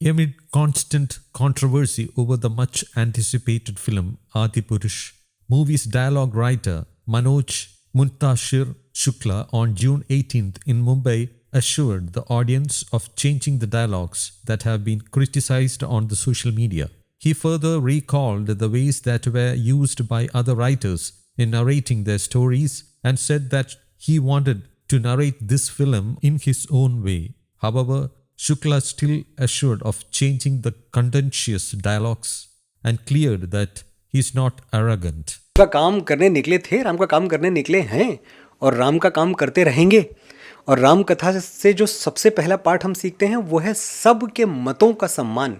Amid constant controversy over the much anticipated film Adipurush, movie's dialogue writer Manoj Muntashir Shukla on June 18th in Mumbai assured the audience of changing the dialogues that have been criticized on the social media. He further recalled the ways that were used by other writers in narrating their stories and said that he wanted to narrate this film in his own way. However, Shukla still assured of changing the contentious dialogues and cleared that he is not arrogant. का काम करने निकले थे, राम का काम करने निकले हैं और राम का काम करते रहेंगे। और राम कथा से जो सबसे पहला पाठ हम सीखते हैं वो है सबके मतों का सम्मान।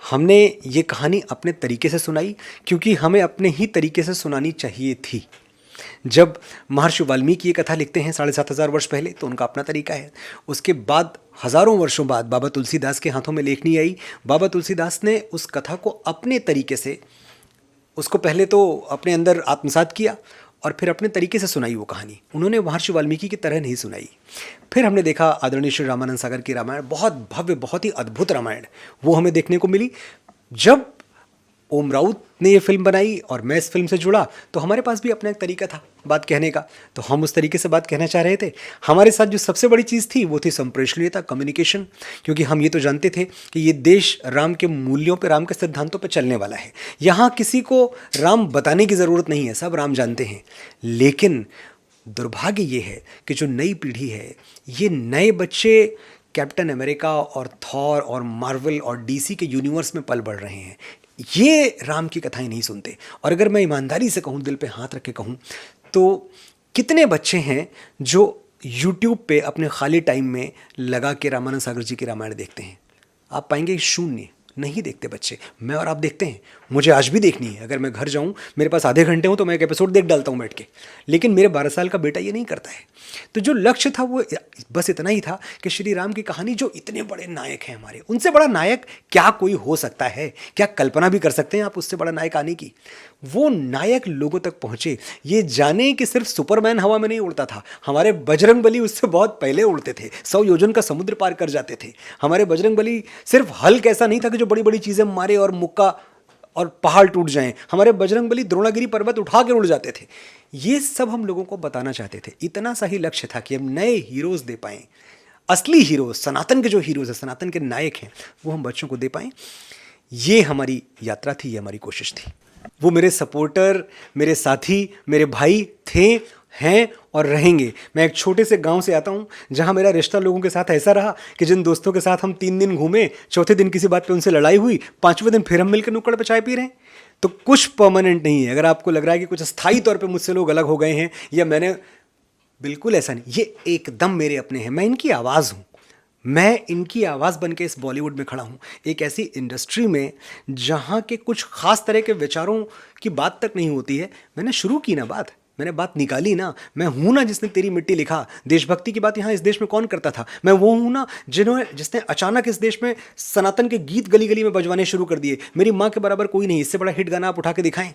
हमने ये कहानी अपने तरीके से सुनाई क्योंकि हमें अपने ही तरीके से सुनानी चाहिए थी। जब महर्षि वाल्मीकि ये कथा लिखते हैं 7,500 वर्ष पहले तो उनका अपना तरीका है। उसके बाद हज़ारों वर्षों बाद बाबा तुलसीदास के हाथों में लेखनी आई। बाबा तुलसीदास ने उस कथा को अपने तरीके से, उसको पहले तो अपने अंदर आत्मसात किया और फिर अपने तरीके से सुनाई वो कहानी। उन्होंने महर्षि वाल्मीकि की तरह नहीं सुनाई। फिर हमने देखा आदरणीय श्री रामानंद सागर की रामायण, बहुत भव्य, बहुत ही अद्भुत रामायण वो हमें देखने को मिली। जब ओम राउत ने ये फिल्म बनाई और मैं इस फिल्म से जुड़ा तो हमारे पास भी अपना एक तरीका था बात कहने का, तो हम उस तरीके से बात कहना चाह रहे थे। हमारे साथ जो सबसे बड़ी चीज़ थी वो थी संप्रेषणीयता, कम्युनिकेशन, क्योंकि हम ये तो जानते थे कि ये देश राम के मूल्यों पे, राम के सिद्धांतों पे चलने वाला है। यहाँ किसी को राम बताने की ज़रूरत नहीं है, सब राम जानते हैं। लेकिन दुर्भाग्य ये है कि जो नई पीढ़ी है, ये नए बच्चे कैप्टन अमेरिका और थॉर और मार्वल और डीसी के यूनिवर्स में पल बढ़ रहे हैं। ये राम की कथाएं नहीं सुनते। और अगर मैं ईमानदारी से कहूँ, दिल पे हाथ रख के कहूँ, तो कितने बच्चे हैं जो यूट्यूब पे अपने खाली टाइम में लगा के रामानंद सागर जी की रामायण देखते हैं? आप पाएंगे शून्य, नहीं देखते बच्चे। मैं और आप देखते हैं, मुझे आज भी देखनी है। अगर मैं घर जाऊं, मेरे पास आधे घंटे हो तो मैं एक एपिसोड देख डालता हूं बैठ के। लेकिन मेरे 12 साल का बेटा ये नहीं करता है। तो जो लक्ष्य था वो बस इतना ही था कि श्री राम की कहानी, जो इतने बड़े नायक हैं हमारे, उनसे बड़ा नायक क्या कोई हो सकता है? क्या कल्पना भी कर सकते हैं आप उससे बड़ा नायक आने की? वो नायक लोगों तक पहुंचे, ये जाने कि सिर्फ सुपरमैन हवा में नहीं उड़ता था, हमारे बजरंगबली उससे बहुत पहले उड़ते थे, 100 योजन का समुद्र पार कर जाते थे। हमारे बजरंगबली सिर्फ हल्क ऐसा नहीं था कि जो बड़ी बड़ी चीज़ें मारे और मुक्का और पहाड़ टूट जाएं। हमारे बजरंगबली द्रोणागिरी पर्वत उठा के उड़ जाते थे। ये सब हम लोगों को बताना चाहते थे। इतना सा ही लक्ष्य था कि हम नए हीरोज़ दे पाएँ, असली हीरोज़, सनातन के जो हीरोज़ हैं, सनातन के नायक हैं, वो हम बच्चों को दे पाएँ। ये हमारी यात्रा थी, ये हमारी कोशिश थी। वो मेरे सपोर्टर, मेरे साथी, मेरे भाई थे, हैं और रहेंगे। मैं एक छोटे से गांव से आता हूं जहां मेरा रिश्ता लोगों के साथ ऐसा रहा कि जिन दोस्तों के साथ हम 3 दिन घूमे, चौथे दिन किसी बात पे उनसे लड़ाई हुई, 5वें दिन फिर हम मिलकर नुक्कड़ पे चाय पी रहे हैं। तो कुछ परमानेंट नहीं है। अगर आपको लग रहा है कि कुछ स्थायी तौर पे मुझसे लोग अलग हो गए हैं या मैंने, बिल्कुल ऐसा नहीं। ये एकदम मेरे अपने हैं। मैं इनकी आवाज़ हूँ, मैं इनकी आवाज़ बन के इस बॉलीवुड में खड़ा हूँ, एक ऐसी इंडस्ट्री में जहाँ के कुछ ख़ास तरह के विचारों की बात तक नहीं होती है। मैंने शुरू की ना बात, मैंने बात निकाली ना। मैं हूँ ना जिसने तेरी मिट्टी लिखा। देशभक्ति की बात यहाँ इस देश में कौन करता था? मैं वो हूँ ना जिसने अचानक इस देश में सनातन के गीत गली गली में बजवाने शुरू कर दिए। मेरी माँ के बराबर कोई नहीं, इससे बड़ा हिट गाना आप उठा के दिखाएं।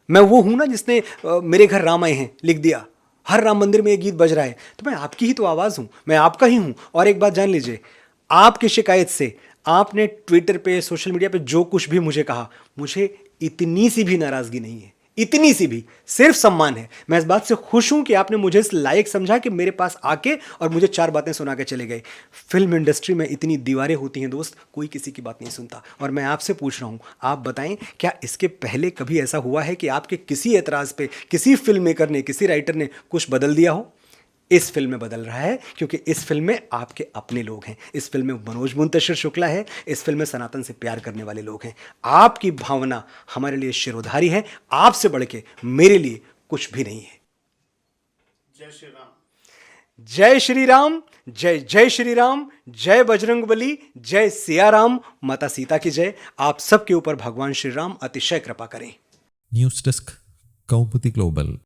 मैं वो हूँ ना जिसने मेरे घर राम आए हैं लिख दिया, हर राम मंदिर में ये गीत बज रहा है। तो मैं आपकी ही तो आवाज़ हूँ, मैं आपका ही हूँ। और एक बात जान लीजिए, आपकी शिकायत से आपने ट्विटर पे, सोशल मीडिया पे जो कुछ भी मुझे कहा, मुझे इतनी सी भी नाराज़गी नहीं है, इतनी सी भी, सिर्फ सम्मान है। मैं इस बात से खुश हूं कि आपने मुझे इस लायक समझा कि मेरे पास आके और मुझे 4 बातें सुना के चले गए। फिल्म इंडस्ट्री में इतनी दीवारें होती हैं दोस्त, कोई किसी की बात नहीं सुनता। और मैं आपसे पूछ रहा हूं, आप बताएं, क्या इसके पहले कभी ऐसा हुआ है कि आपके किसी एतराज़ पे किसी फिल्म मेकर ने, किसी राइटर ने कुछ बदल दिया हो? इस फिल्म में बदल रहा है, क्योंकि इस फिल्म में आपके अपने लोग हैं। इस फिल्म में मनोज मुंतशिर शुक्ला है। इस फिल्म में सनातन से प्यार करने वाले लोग हैं। आपकी भावना हमारे लिए शिरोधारी है। आपसे बढ़ के मेरे लिए कुछ भी नहीं है। जय श्री राम। जय श्री राम, जय जय श्री राम, जय बजरंगबली, जय सिया राम, माता सीता की जय। आप सबके ऊपर भगवान श्री राम अतिशय कृपा करें। News desk Kaumudi global.